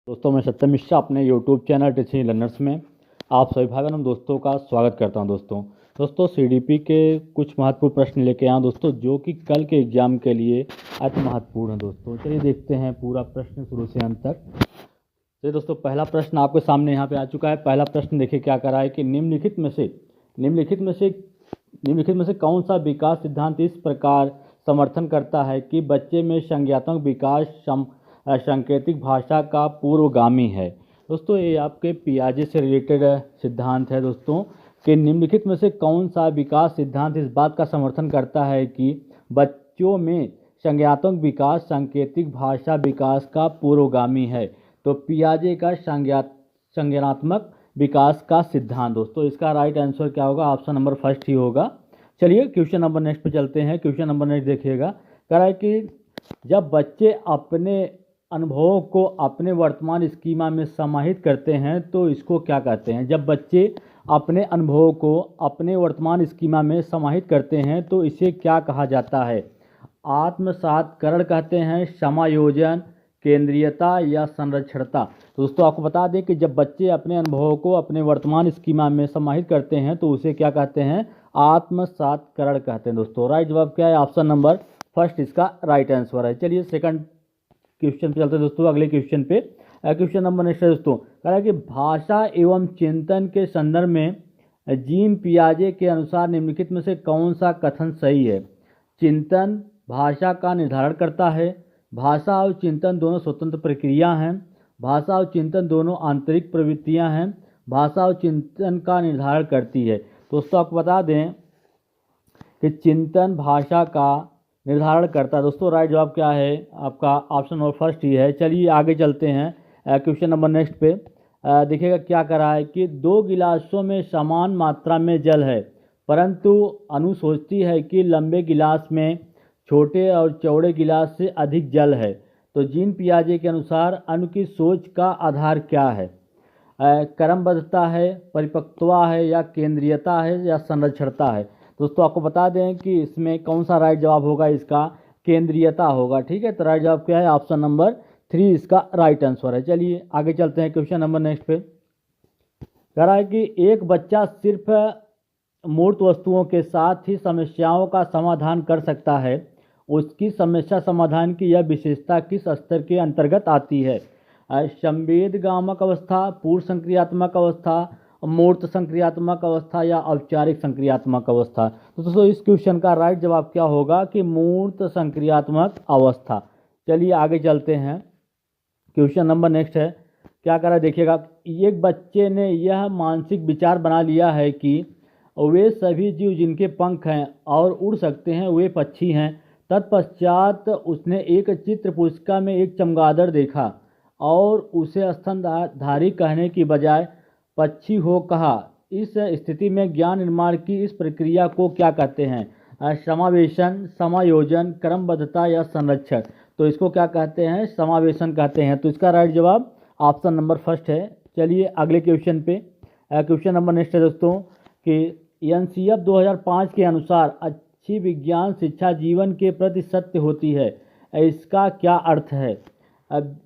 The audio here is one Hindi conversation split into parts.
दोस्तों मैं सत्यम मिश्रा अपने यूट्यूब चैनल टीचिंग लर्नर्स में आप सभी भाई बहनों दोस्तों का स्वागत करता हूं। दोस्तों सीडीपी के कुछ महत्वपूर्ण प्रश्न लेके आया हूं दोस्तों, जो कि कल के एग्जाम के लिए अति महत्वपूर्ण है दोस्तों। चलिए देखते हैं पूरा प्रश्न शुरू से अंत तक। चलिए दोस्तों, पहला प्रश्न आपके सामने यहाँ पे आ चुका है। पहला प्रश्न देखिए क्या करा है कि निम्नलिखित में से कौन सा विकास सिद्धांत इस प्रकार समर्थन करता है कि बच्चे में संज्ञानात्मक विकास सांकेतिक भाषा का पूर्वगामी है। दोस्तों ये आपके पियाजे से रिलेटेड सिद्धांत है दोस्तों, कि निम्नलिखित में से कौन सा विकास सिद्धांत इस बात का समर्थन करता है कि बच्चों में संज्ञानात्मक विकास सांकेतिक भाषा विकास का पूर्वगामी है। तो पियाजे का संज्ञानात्मक विकास का सिद्धांत। दोस्तों इसका राइट आंसर क्या होगा? ऑप्शन नंबर फर्स्ट ही होगा। चलिए क्वेश्चन नंबर नेक्स्ट पे चलते हैं। क्वेश्चन नंबर नेक्स्ट देखिएगा, कह रहा है कि जब बच्चे अपने अनुभवों को अपने वर्तमान स्कीमा में समाहित करते हैं तो इसको क्या कहते हैं? जब बच्चे अपने अनुभवों को अपने वर्तमान स्कीमा में समाहित करते हैं तो इसे क्या कहा जाता है? आत्मसातकरण कहते हैं, समायोजन, केंद्रीयता या संरक्षणता। तो दोस्तों आपको बता दें कि जब बच्चे अपने अनुभवों को अपने वर्तमान स्कीमा में समाहित करते हैं तो उसे क्या कहते हैं? आत्मसातकरण कहते हैं। दोस्तों राइट जवाब क्या है? ऑप्शन नंबर फर्स्ट इसका राइट आंसर है। चलिए सेकंड क्वेश्चन पे चलते हैं दोस्तों, अगले क्वेश्चन पे। क्वेश्चन नंबर नेक्स्ट है दोस्तों, कह रहा है कि भाषा एवं चिंतन के संदर्भ में जीन पियाजे के अनुसार निम्नलिखित में से कौन सा कथन सही है? चिंतन भाषा का निर्धारण करता है, भाषा और चिंतन दोनों स्वतंत्र प्रक्रिया हैं, भाषा और चिंतन दोनों आंतरिक प्रवृत्तियां हैं, भाषा और चिंतन का निर्धारण करती है। दोस्तों आपको बता दें कि चिंतन भाषा का निर्धारण करता है। दोस्तों राइट जवाब क्या है? आपका ऑप्शन नंबर फर्स्ट ही है। चलिए आगे चलते हैं क्वेश्चन नंबर नेक्स्ट पे। देखिएगा क्या कर रहा है कि 2 गिलासों में समान मात्रा में जल है, परंतु अनु सोचती है कि लंबे गिलास में छोटे और चौड़े गिलास से अधिक जल है। तो जीन पियाजे के अनुसार अनु की सोच का आधार क्या है? क्रमबद्धता है, परिपक्वता है, या केंद्रीयता है, या संरक्षणता है। दोस्तों आपको बता दें कि इसमें कौन सा राइट जवाब होगा? इसका केंद्रीयता होगा। ठीक है, तो राइट जवाब क्या है? ऑप्शन नंबर 3 इसका राइट आंसर है। चलिए आगे चलते हैं क्वेश्चन नंबर नेक्स्ट पे। कह रहा है कि एक बच्चा सिर्फ मूर्त वस्तुओं के साथ ही समस्याओं का समाधान कर सकता है, उसकी समस्या समाधान की यह विशेषता किस स्तर के अंतर्गत आती है? संवेदगामक अवस्था, पूर्व संक्रियात्मक अवस्था, मूर्त संक्रियात्मक अवस्था, या औपचारिक संक्रियात्मक अवस्था। तो दोस्तों इस क्वेश्चन का राइट जवाब क्या होगा? कि मूर्त संक्रियात्मक अवस्था। चलिए आगे चलते हैं। क्वेश्चन नंबर नेक्स्ट है, क्या कर रहा है देखिएगा, एक बच्चे ने यह मानसिक विचार बना लिया है कि वे सभी जीव जिनके पंख हैं और उड़ सकते हैं वे पक्षी हैं। तत्पश्चात उसने एक चित्र पुस्तिका में एक चमगादड़ देखा और उसे स्तनधारी कहने की बजाय पक्षी हो कहा। इस स्थिति में ज्ञान निर्माण की इस प्रक्रिया को क्या कहते हैं? समावेशन, समायोजन, क्रमबद्धता, या संरक्षण। तो इसको क्या कहते हैं? समावेशन कहते हैं। तो इसका राइट जवाब ऑप्शन नंबर फर्स्ट है। चलिए अगले क्वेश्चन पे। क्वेश्चन नंबर नेक्स्ट है दोस्तों, कि एनसीएफ 2005 के अनुसार अच्छी विज्ञान शिक्षा जीवन के प्रति सत्य होती है, इसका क्या अर्थ है?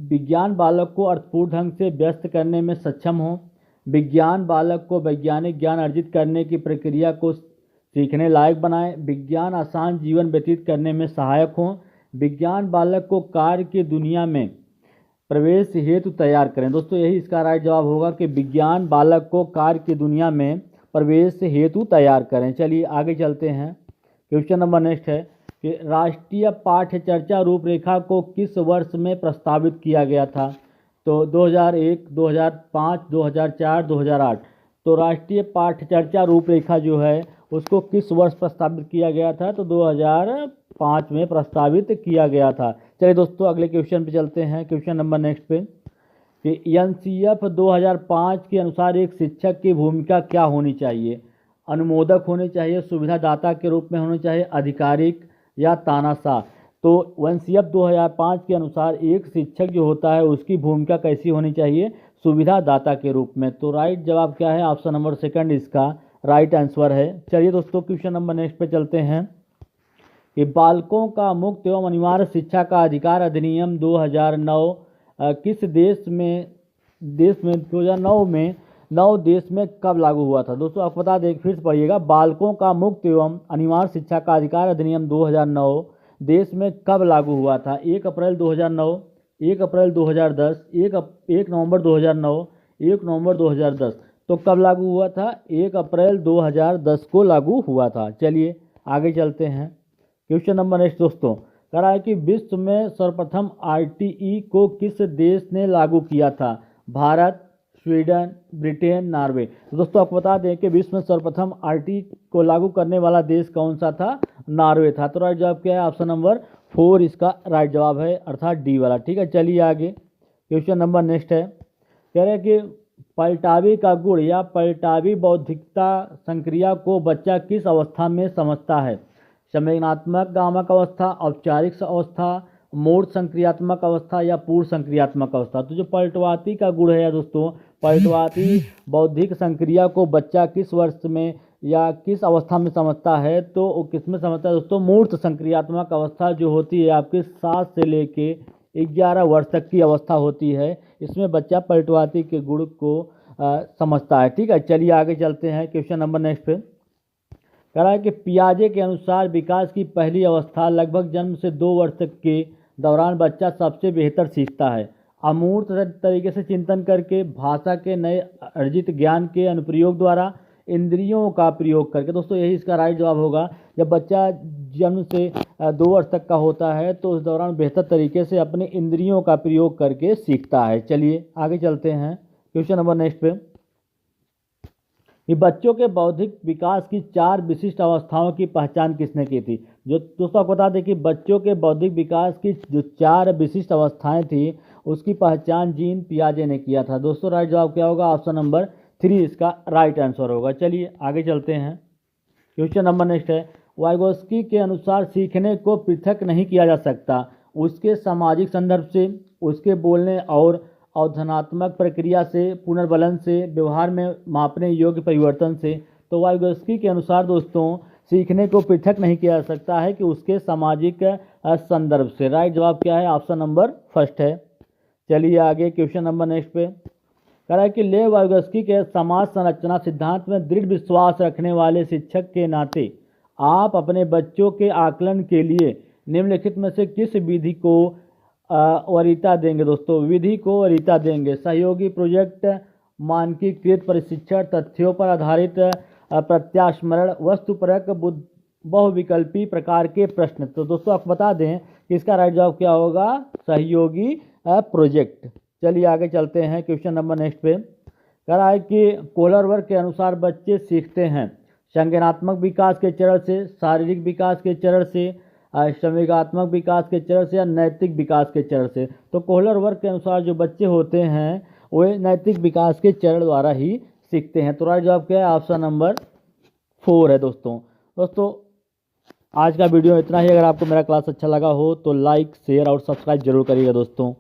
विज्ञान बालक को अर्थपूर्ण ढंग से व्यस्त करने में सक्षम हो, विज्ञान बालक को वैज्ञानिक ज्ञान अर्जित करने की प्रक्रिया को सीखने लायक बनाए, विज्ञान आसान जीवन व्यतीत करने में सहायक हो, विज्ञान बालक को कार्य की दुनिया में प्रवेश हेतु तैयार करें। दोस्तों यही इसका राइट जवाब होगा कि विज्ञान बालक को कार्य की दुनिया में प्रवेश हेतु तैयार करें। चलिए आगे चलते हैं। क्वेश्चन नंबर नेक्स्ट है कि राष्ट्रीय पाठ्य चर्चा रूपरेखा को किस वर्ष में प्रस्तावित किया गया था? तो 2001, 2005, 2004, 2008। तो राष्ट्रीय पाठ्य चर्चा रूपरेखा जो है उसको किस वर्ष प्रस्तावित किया गया था? तो 2005 में प्रस्तावित किया गया था। चलिए दोस्तों अगले क्वेश्चन पे चलते हैं। क्वेश्चन नंबर नेक्स्ट पे, कि एनसीएफ 2005 के अनुसार एक शिक्षक की भूमिका क्या होनी चाहिए? अनुमोदक होनी चाहिए, सुविधादाता के रूप में होनी चाहिए, आधिकारिक, या तानाशाह। तो एनसीएफ 2005 के अनुसार एक शिक्षक जो होता है उसकी भूमिका कैसी होनी चाहिए? सुविधादाता के रूप में। तो राइट जवाब क्या है? ऑप्शन नंबर सेकंड इसका राइट आंसर है। चलिए दोस्तों क्वेश्चन नंबर नेक्स्ट पे चलते हैं, कि बालकों का मुक्त एवं अनिवार्य शिक्षा का अधिकार अधिनियम 2009 किस देश में 2009 में 9 देश में कब लागू हुआ था। दोस्तों आप बता दें, फिर से पढ़िएगा, बालकों का मुक्त एवं अनिवार्य शिक्षा का अधिकार अधिनियम 2009 देश में कब लागू हुआ था। 1 अप्रैल 2009, 1 अप्रैल 2010, 1 नवंबर 2009, 1 नवंबर 2010। तो कब लागू हुआ था? 1 अप्रैल 2010 को लागू हुआ था। चलिए आगे चलते हैं। क्वेश्चन नंबर नेक्स्ट दोस्तों, कह रहा है कि विश्व में सर्वप्रथम आरटीई को किस देश ने लागू किया था। Bharat, Sweden, Britain, Norway. तो दोस्तों आपको बता दें कि विश्व में सर्वप्रथम आरटीई को लागू करने वाला देश कौन सा था? नॉर्वे था। तो राइट जवाब क्या है? ऑप्शन नंबर 4 इसका राइट जवाब है, अर्थात डी वाला। ठीक है, चलिए आगे। क्वेश्चन नंबर नेक्स्ट है, कह रहे हैं कि पलटावी का गुण या पलटावी बौद्धिकता संक्रिया को बच्चा किस अवस्था में समझता है। संवेदनात्मक गामक अवस्था, औपचारिक अवस्था, मूर्त संक्रियात्मक अवस्था या पूर्व संक्रियात्मक अवस्था। तो जो पलटवाती का गुण है दोस्तों, पलटवाती बौद्धिक संक्रिया को बच्चा किस वर्ष में या किस अवस्था में समझता है, तो किस में समझता है दोस्तों? मूर्त संक्रियात्मक अवस्था जो होती है आपके 7 से लेके 11 वर्ष तक की अवस्था होती है, इसमें बच्चा पलटवाती के गुण को समझता है। ठीक है, चलिए आगे चलते हैं। क्वेश्चन नंबर नेक्स्ट पे कह रहा है कि पियाजे के अनुसार विकास की पहली अवस्था लगभग जन्म से 2 वर्ष तक के दौरान बच्चा सबसे बेहतर सीखता है। अमूर्त तरीके से चिंतन करके, भाषा के नए अर्जित ज्ञान के अनुप्रयोग द्वारा, इंद्रियों का प्रयोग करके। दोस्तों यही इसका राइट जवाब होगा। जब बच्चा जन्म से 2 वर्ष तक का होता है तो उस दौरान बेहतर तरीके से अपने इंद्रियों का प्रयोग करके सीखता है। चलिए आगे चलते हैं। क्वेश्चन नंबर नेक्स्ट पे, कि बच्चों के बौद्धिक विकास की 4 विशिष्ट अवस्थाओं की पहचान किसने की थी। जो दोस्तों आपको बता दें कि बच्चों के बौद्धिक विकास की जो 4 विशिष्ट अवस्थाएं थी उसकी पहचान जीन पियाजे ने किया था। दोस्तों राइट जवाब क्या होगा? ऑप्शन नंबर 3 इसका राइट आंसर होगा। चलिए आगे चलते हैं। क्वेश्चन नंबर नेक्स्ट है, वाइगोस्की के अनुसार सीखने को पृथक नहीं किया जा सकता। उसके सामाजिक संदर्भ से, उसके बोलने और अवधारणात्मक प्रक्रिया से, पुनर्बलन से, व्यवहार में मापने योग्य परिवर्तन से। तो वाइगोस्की के अनुसार दोस्तों सीखने को पृथक नहीं किया जा सकता है कि उसके सामाजिक संदर्भ से। राइट जवाब क्या है? ऑप्शन नंबर फर्स्ट है। चलिए आगे। क्वेश्चन नंबर नेक्स्ट पे कह रहा है कि लेव वाइगोस्की के समाज संरचना सिद्धांत में दृढ़ विश्वास रखने वाले शिक्षक के नाते आप अपने बच्चों के आकलन के लिए निम्नलिखित में से किस विधि को वरीयता देंगे। दोस्तों विधि को वरीयता देंगे। सहयोगी प्रोजेक्ट, मानकीकृत प्रशिक्षण, तथ्यों पर आधारित प्रत्यास्मरण, वस्तुपरक बहुविकल्पी प्रकार के प्रश्न। तो दोस्तों आपको बता दें कि इसका राइट जवाब क्या होगा? सहयोगी प्रोजेक्ट। चलिए आगे चलते हैं। क्वेश्चन नंबर नेक्स्ट पे कह रहा है कि कोहलर वर्ग के अनुसार बच्चे सीखते हैं संज्ञानात्मक विकास के चरण से, शारीरिक विकास के चरण से, संवेगात्मक विकास के चरण से या नैतिक विकास के चरण से। तो कोहलर वर्ग के अनुसार जो बच्चे होते हैं वे नैतिक विकास के चरण द्वारा ही सीखते हैं। तो राइट जवाब क्या है? ऑप्शन नंबर 4 है दोस्तों आज का वीडियो इतना ही। अगर आपको मेरा क्लास अच्छा लगा हो तो लाइक, शेयर और सब्सक्राइब जरूर करिएगा दोस्तों।